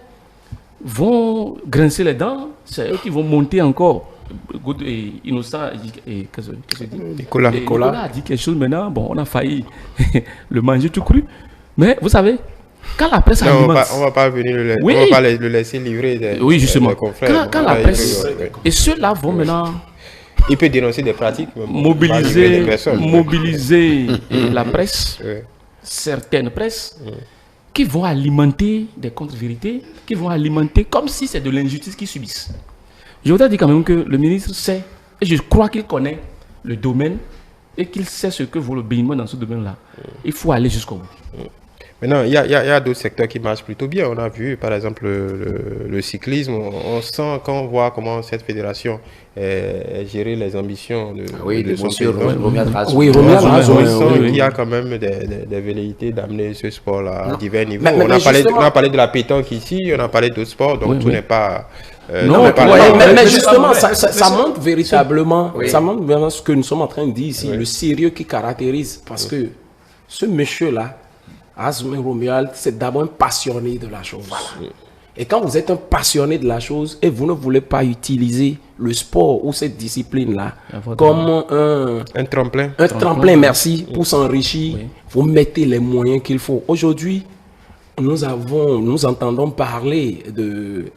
vont grincer les dents, c'est eux qui vont monter encore. Innocent Nicolas a dit quelque chose maintenant, bon, on a failli le manger tout cru. Mais vous savez, quand la presse alimente... On va pas venir le laisser livrer des confrères. Quand la presse... Et ceux-là vont maintenant... Il peut dénoncer des pratiques. Mobiliser la presse, certaines presses, qui vont alimenter des contre-vérités, qui vont alimenter comme si c'est de l'injustice qu'ils subissent. Je voudrais dire quand même que le ministre sait, et je crois qu'il connaît le domaine, et qu'il sait ce que vaut le béniment dans ce domaine-là. Il faut aller jusqu'au bout. Maintenant, il y a d'autres secteurs qui marchent plutôt bien. On a vu, par exemple, le cyclisme. On sent, quand on voit comment cette fédération gérer les ambitions de son président. Il y a quand même des velléités d'amener ce sport-là à divers niveaux. On a parlé de la pétanque ici, on a parlé d'autres sports, donc tout n'est pas... mais justement, ça montre véritablement ce que nous sommes en train de dire ici, le sérieux qui caractérise. Parce que ce monsieur-là, Azoumé Romuald, c'est d'abord un passionné de la chose. Et quand vous êtes un passionné de la chose et vous ne voulez pas utiliser le sport ou cette discipline-là comme un tremplin, merci, pour s'enrichir, vous mettez les moyens qu'il faut. Aujourd'hui, nous entendons parler de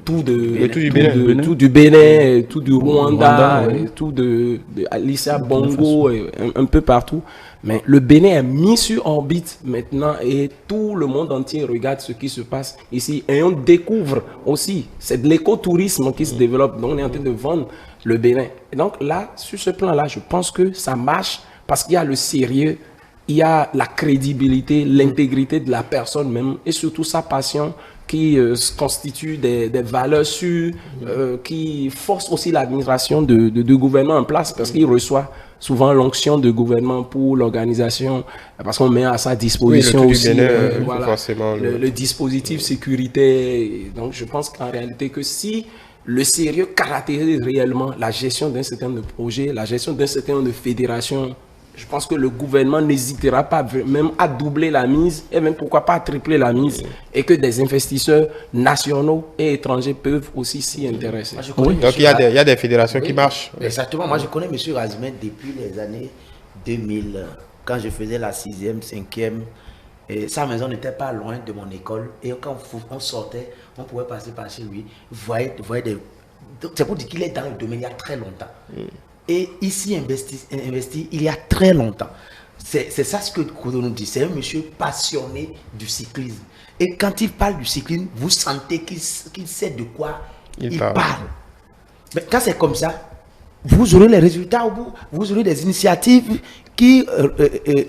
tout du Bénin, tout du Rwanda, tout de Alicia Bongo, un peu partout. Mais le Bénin est mis sur orbite maintenant et tout le monde entier regarde ce qui se passe ici. Et on découvre aussi, c'est de l'écotourisme qui se développe. Donc on est en train de vendre le Bénin. Et donc là, sur ce plan-là, je pense que ça marche parce qu'il y a le sérieux, il y a la crédibilité, l'intégrité de la personne même et surtout sa passion qui constituent des valeurs sûres, qui forcent aussi l'administration de gouvernement en place, parce qu'il reçoit souvent l'onction de gouvernement pour l'organisation, parce qu'on met à sa disposition aussi le dispositif sécuritaire. Donc je pense qu'en réalité que si le sérieux caractérise réellement la gestion d'un certain nombre de projets, la gestion d'un certain nombre de fédérations, je pense que le gouvernement n'hésitera pas même à doubler la mise et même pourquoi pas à tripler la mise, et que des investisseurs nationaux et étrangers peuvent aussi s'y intéresser. Donc il y a des fédérations qui marchent. Exactement. Moi je connais M. Razimet depuis les années 2000, quand je faisais la 6e, 5e. Et sa maison n'était pas loin de mon école. Et quand on sortait, on pouvait passer par chez lui. Vous voyez c'est pour dire qu'il est dans le domaine il y a très longtemps. Et ici, investi il y a très longtemps. C'est ça ce que Kodo nous dit. C'est un monsieur passionné du cyclisme. Et quand il parle du cyclisme, vous sentez qu'il sait de quoi il parle. Mais quand c'est comme ça, vous aurez les résultats au bout. Vous aurez des initiatives qui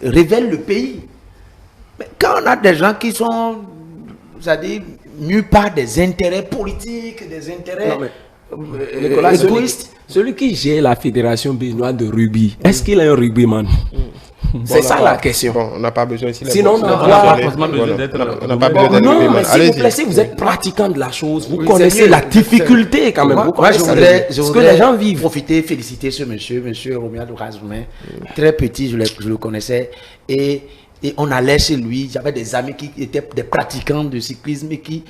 révèlent le pays. Mais quand on a des gens qui sont, c'est-à-dire, mus par des intérêts politiques, des intérêts égoïstes. Celui qui gère la fédération béninoise de rugby, est-ce qu'il est un rugbyman? C'est ça la question. Bon, on n'a pas besoin ici. Sinon, on n'a pas besoin d'être non, mais s'il vous plaît, si vous êtes pratiquant de la chose, vous connaissez la difficulté quand même. Moi, je voudrais ce que les gens vivent. Profiter, féliciter ce monsieur Romuald Razimet. Très petit, je le connaissais. Et on allait chez lui. J'avais des amis qui étaient des pratiquants de cyclisme et qui,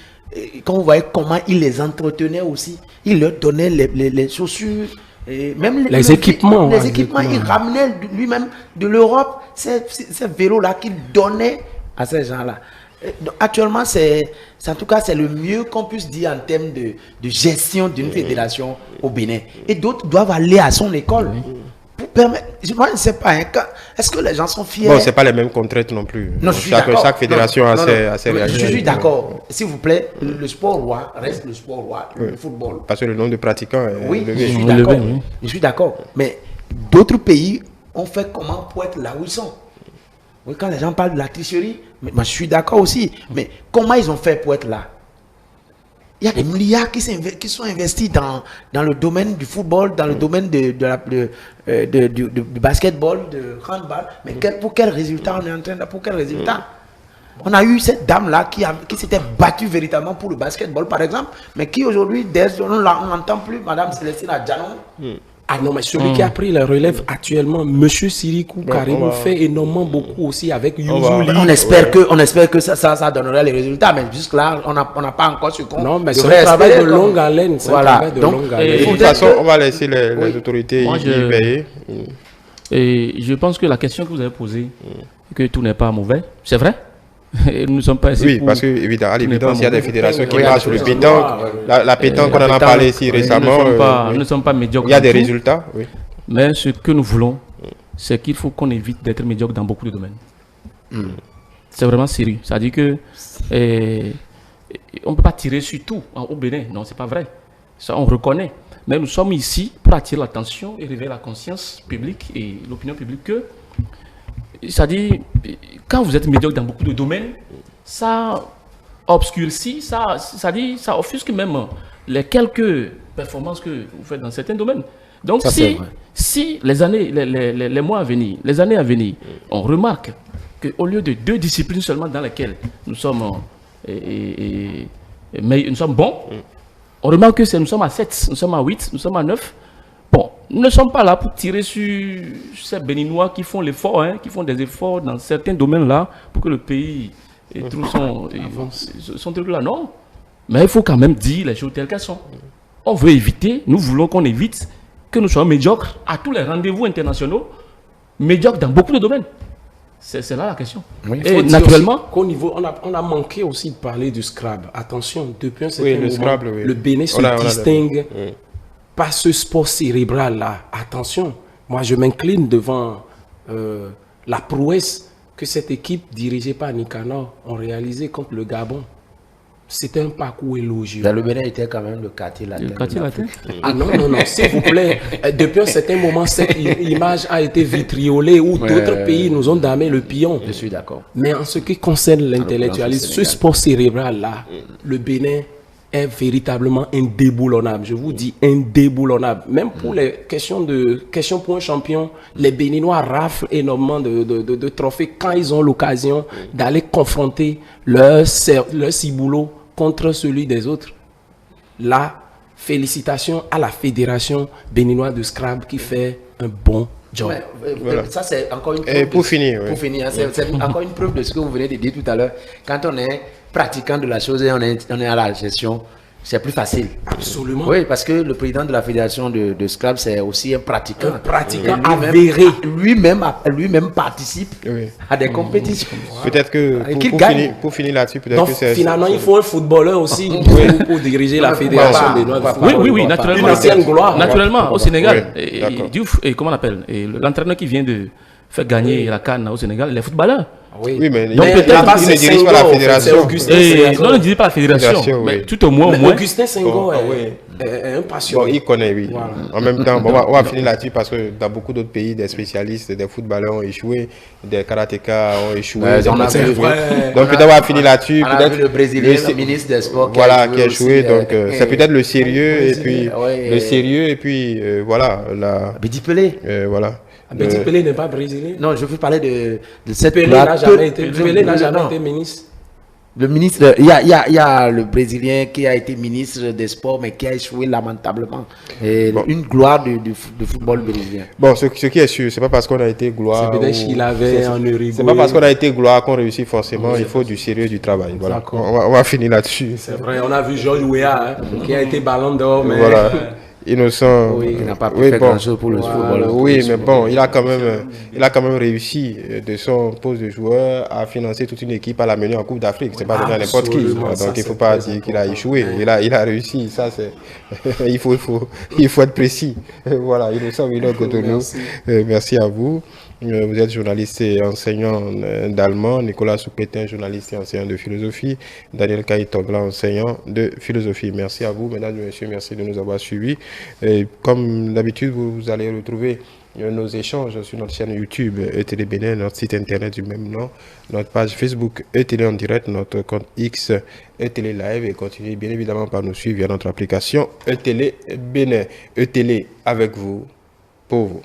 quand on voyait comment il les entretenait aussi, il leur donnait les chaussures. Et même les équipements. Les équipements, il ramenait lui-même de l'Europe ces vélos-là qu'il donnait à ces gens-là. Actuellement, en tout cas, c'est le mieux qu'on puisse dire en termes de gestion d'une fédération au Bénin. Et d'autres doivent aller à son école. Pour permettre, moi, je ne sais pas, est-ce que les gens sont fiers? Bon, ce n'est pas les mêmes contraintes non plus. Non, chaque fédération a ses réalités. Je suis d'accord. S'il vous plaît, le sport roi reste le sport roi, le football. Parce que le nombre de pratiquants est élevé. Je suis d'accord. Je suis d'accord. Mais d'autres pays ont fait comment pour être là où ils sont? Oui, quand les gens parlent de la tricherie, mais moi, je suis d'accord aussi. Mais comment ils ont fait pour être là? Il y a des milliards qui sont investis dans le domaine du football, dans le domaine du basketball, de handball. Mais pour quel résultat on est en train de... Pour quel résultat? On a eu cette dame-là qui s'était battue véritablement pour le basketball, par exemple, mais qui aujourd'hui, on n'entend plus, Madame Célestine Adjanon. Ah non, mais celui qui a pris la relève actuellement, Monsieur Sirikou Karimou, fait énormément beaucoup aussi avec Youzouli. On espère que ça donnerait les résultats, mais jusque là, on n'a pas encore ce qu'on. Non, mais c'est un travail de longue haleine. Voilà. De toute façon, on va laisser les autorités y veiller. Et je pense que la question que vous avez posée, que tout n'est pas mauvais, c'est vrai. Et nous ne sommes pas ici. Oui, parce qu'à l'évidence, il y a des fédérations qui marchent sur le pétanque. La pétanque, on en a parlé ici récemment. Nous ne sommes pas médiocres. Il y a des résultats. Oui. Mais ce que nous voulons, c'est qu'il faut qu'on évite d'être médiocre dans beaucoup de domaines. C'est vraiment sérieux. C'est-à-dire que on ne peut pas tirer sur tout au Bénin. Non, ce n'est pas vrai. Ça, on reconnaît. Mais nous sommes ici pour attirer l'attention et réveiller la conscience publique et l'opinion publique que, c'est-à-dire, quand vous êtes médiocre dans beaucoup de domaines, ça obscurcit, ça offusque même les quelques performances que vous faites dans certains domaines. Donc, si les mois à venir, les années à venir, on remarque qu'au lieu de 2 disciplines seulement dans lesquelles nous sommes, nous sommes bons, on remarque que nous sommes à 7, nous sommes à 8, nous sommes à 9. Bon, nous ne sommes pas là pour tirer sur ces Béninois qui font l'effort, qui font des efforts dans certains domaines-là pour que le pays trouve son truc là. Non, mais il faut quand même dire les choses telles qu'elles sont. On veut éviter, nous voulons qu'on évite que nous soyons médiocres à tous les rendez-vous internationaux, médiocres dans beaucoup de domaines. C'est là la question. Oui, et naturellement, qu'au niveau, on a manqué aussi de parler du Scrabble. Attention, depuis un certain moment, le Bénin se distingue par ce sport cérébral-là. Attention, moi je m'incline devant la prouesse que cette équipe dirigée par Nicanor ont réalisée contre le Gabon. c'était un parcours élogieux. Dans le Bénin était quand même le quartier latin. Le quartier latin. Ah non, s'il vous plaît. Depuis un certain moment, cette image a été vitriolée où d'autres pays nous ont damé le pion. Je suis d'accord. Mais en ce qui concerne l'intellectualisme, ce sport cérébral-là, le Bénin est véritablement indéboulonnable. Je vous dis indéboulonnable. Même pour les questions pour un champion, les Béninois raflent énormément de trophées quand ils ont l'occasion d'aller confronter leur ciboulot contre celui des autres. Là, félicitations à la fédération béninoise de Scrabble qui fait un bon job. Ouais, Voilà. ça, c'est encore une preuve. Et pour finir, oui. Pour finir, c'est encore une preuve de ce que vous venez de dire tout à l'heure. Quand on est pratiquant de la chose et on est à la gestion, c'est plus facile. Absolument. Oui, parce que le président de la fédération de Scrabble, c'est aussi un pratiquant. Un pratiquant Et avéré. Lui-même participe Oui. à des compétitions. Peut-être que Et qu'il gagne. pour finir là-dessus, peut-être Donc que c'est... finalement, il faut un footballeur aussi pour diriger la Non, fédération pourquoi béninoise de pas. football. Oui, naturellement. Une ancienne gloire. Naturellement, au Sénégal, Oui, et d'accord. Diouf, et comment on appelle, et l'entraîneur qui vient de faire gagner la CAN au Sénégal, les footballeurs. Oui. Oui, mais Donc, il peut-être là-bas, c'est il ne dirige pas la Senghor, c'est fédération. Augustin Et Senghor. non, ne disait pas la fédération, Fédération, mais oui. tout au moins, Mais Augustin Senghor Bon, est un Bon, passionné. il connaît, oui. Voilà. En même temps, bon, on va finir là-dessus parce que dans beaucoup d'autres pays, des spécialistes, des footballeurs ont échoué, des karatékas ont échoué. Ouais, des on a boxeurs vu, ont échoué. ouais. Donc peut-être on va finir là-dessus. On a Peut-être vu le Brésilien, le- le ministre des Sports, Voilà, qui a échoué. aussi, Donc c'est peut-être le sérieux et puis ouais, le sérieux et puis voilà Bédi Pelé. voilà. Petit Pelé n'est pas brésilien. Non, je veux parler de cette Pelé gloire. n'a jamais été, Non, Pelé n'a jamais non. été ministre. Le ministre, il y a le Brésilien qui a été ministre des Sports, mais qui a échoué lamentablement. Et Bon. une gloire du football brésilien. Bon, ce qui est sûr, c'est pas parce qu'on a été gloire. C'est peut-être ou- qu'il avait en Uruguay. C'est pas parce qu'on a été gloire qu'on réussit forcément. Il faut du sérieux, du travail. Voilà. D'accord. On va finir là-dessus. C'est vrai, on a vu Georges Weah qui a été ballon d'or, mais Voilà. Innocent. Oui, Il n'a pas pu Oui, faire bon. grand-chose pour le football. Oui, mais bon, il a quand même réussi de son poste de joueur à financer toute une équipe, à la mener en Coupe d'Afrique. C'est pas donné à n'importe qui. absolument, Donc ça, il faut c'est pas très dire qu'il a important. échoué. Il a réussi. Ça c'est il faut être précis. Voilà, Innocent Willow Cotonou. Merci. Merci à vous. Vous êtes journaliste et enseignant d'allemand. Nicolas Soupétin, journaliste et enseignant de philosophie. Daniel Kaïtogla, enseignant de philosophie. Merci à vous, mesdames et messieurs. Merci de nous avoir suivis. Et comme d'habitude, vous allez retrouver nos échanges sur notre chaîne YouTube ETélé Bénin, notre site internet du même nom, notre page Facebook ETélé en direct, notre compte X ETélé Live et continuez bien évidemment par nous suivre via notre application ETélé Bénin. ETélé avec vous, pour vous.